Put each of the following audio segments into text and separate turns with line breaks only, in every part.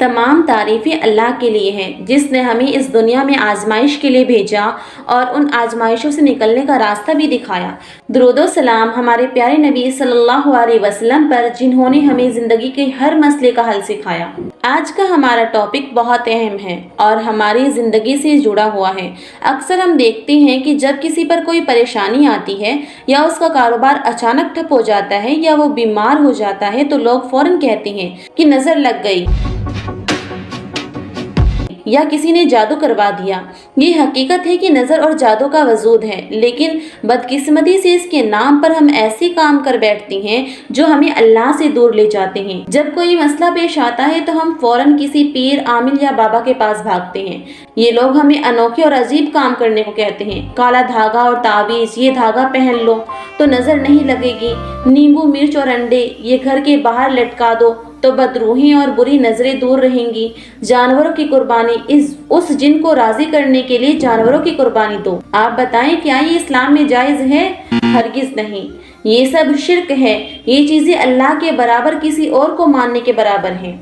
तमाम तारीफ़ें अल्लाह के लिए हैं जिसने हमें इस दुनिया में आजमाइश के लिए भेजा और उन आजमाइशों से निकलने का रास्ता भी दिखाया। दुरूद सलाम हमारे प्यारे नबी सल्लल्लाहु अलैहि वसल्लम पर जिन्होंने हमें ज़िंदगी के हर मसले का हल सिखाया। आज का हमारा टॉपिक बहुत अहम है और हमारी ज़िंदगी से जुड़ा हुआ है। अक्सर हम देखते हैं कि जब किसी पर कोई परेशानी आती है या उसका कारोबार अचानक ठप हो जाता है या वो बीमार हो जाता है तो लोग फौरन कहते हैं कि नज़र लग गई या किसी ने जादू करवा दिया। ये हकीकत है कि नज़र और जादू का वजूद है, लेकिन बदकिस्मती से इसके नाम पर हम ऐसे काम कर बैठते हैं जो हमें अल्लाह से दूर ले जाते हैं। जब कोई मसला पेश आता है तो हम फौरन किसी पीर, आमिल या बाबा के पास भागते हैं। ये लोग हमें अनोखे और अजीब काम करने को कहते हैं। काला धागा और ताबीज़, ये धागा पहन लो तो नज़र नहीं लगेगी। नींबू, मिर्च और अंडे ये घर के बाहर लटका दो तो बदरूही और बुरी नज़रें दूर रहेंगी। जानवरों की कुर्बानी, उस जिन को राज़ी करने के लिए जानवरों की कुर्बानी दो। आप बताएं क्या ये इस्लाम में जायज़ है? हरगिज़ नहीं। ये सब शिर्क है। ये चीज़ें अल्लाह के बराबर किसी और को मानने के बराबर हैं।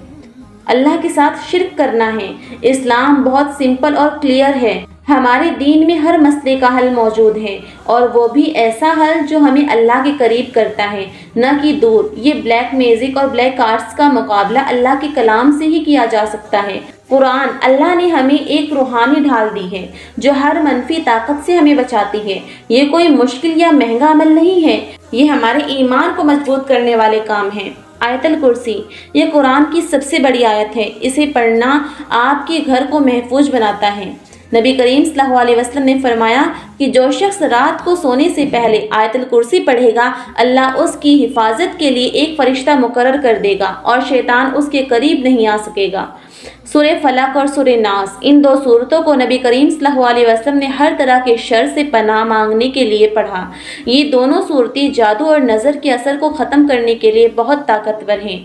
अल्लाह के साथ शिर्क करना है। इस्लाम बहुत सिंपल और क्लियर है। हमारे दीन में हर मसले का हल मौजूद है और वो भी ऐसा हल जो हमें अल्लाह के करीब करता है, न कि दूर। ये ब्लैक मैजिक और ब्लैक आर्ट्स का मुकाबला अल्लाह के कलाम से ही किया जा सकता है। कुरान, अल्लाह ने हमें एक रूहानी ढाल दी है जो हर मनफी ताकत से हमें बचाती है। ये कोई मुश्किल या महंगा अमल नहीं है, ये हमारे ईमान को मजबूत करने वाले काम हैं। आयतुल कुर्सी, ये कुरान की सबसे बड़ी आयत है। इसे पढ़ना आपके घर को महफूज बनाता है। नबी करीम सल्लल्लाहु अलैहि वसल्लम ने फरमाया कि जो शख्स रात को सोने से पहले आयतुल कुर्सी पढ़ेगा, अल्लाह उसकी हिफाजत के लिए एक फरिश्ता मुकर्रर कर देगा और शैतान उसके करीब नहीं आ सकेगा। सूरह फलक और सूरह नास, इन दो सूरतों को नबी करीम सल्लल्लाहु अलैहि वसल्लम ने हर तरह के शर से पनाह मांगने के लिए पढ़ा। ये दोनों सूरतें जादू और नज़र के असर को ख़त्म करने के लिए बहुत ताकतवर हैं।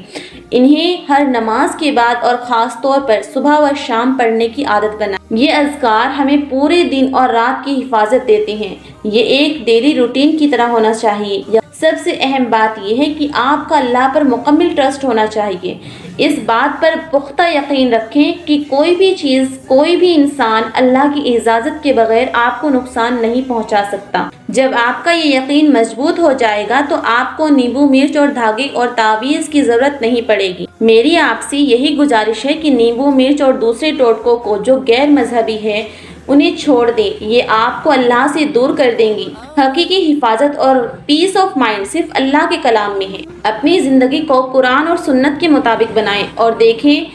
इन्हें हर नमाज के बाद और ख़ास तौर पर सुबह व शाम पढ़ने की आदत बना। ये अज़कार हमें पूरे दिन और रात की हिफाजत देते हैं। ये एक डेली रूटीन की तरह होना चाहिए। सबसे अहम बात यह है कि आपका अल्लाह पर मुकम्मल ट्रस्ट होना चाहिए। इस बात पर पुख्ता यकीन रखें कि कोई भी चीज़, कोई भी इंसान अल्लाह की इजाज़त के बगैर आपको नुकसान नहीं पहुंचा सकता। जब आपका ये यकीन मजबूत हो जाएगा तो आपको नींबू, मिर्च और धागे और तावीज़ की ज़रूरत नहीं पड़ेगी। मेरी आपसे यही गुजारिश है कि नींबू, मिर्च और दूसरे टोटकों को जो गैर मजहबी है उन्हें छोड़ दें। ये आपको अल्लाह से दूर कर देंगी। हकीकी हिफाजत और पीस ऑफ माइंड सिर्फ अल्लाह के कलाम में है। अपनी ज़िंदगी को कुरान और सुन्नत के मुताबिक बनाएं और देखें